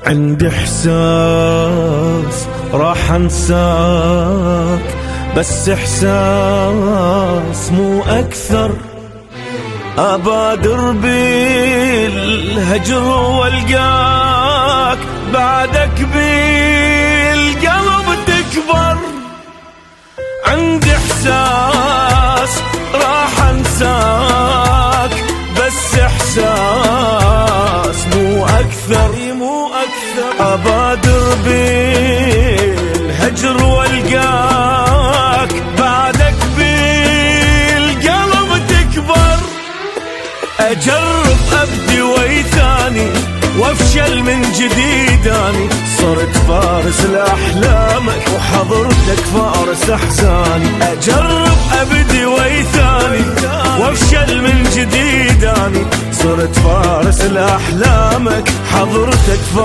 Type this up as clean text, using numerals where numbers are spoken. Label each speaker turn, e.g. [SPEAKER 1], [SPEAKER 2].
[SPEAKER 1] عندي إحساس راح أنساك، بس إحساس مو أكثر. أبادر بالهجر والقاك، بعدك بالقلب تكبر. عندي إحساس راح أنساك، بس إحساس مو أكثر. أبادر بالهجر والقاك، بعدك بالقلب تكبر. أجرب أبدي ويثاني وافشل من جديد، أني صرت فارس لأحلامك وحضرتك فارس أحزاني. أجرب أبدي ويثاني وافشل من جديد، أني صرت فارس لأحلامك حضرتك فارس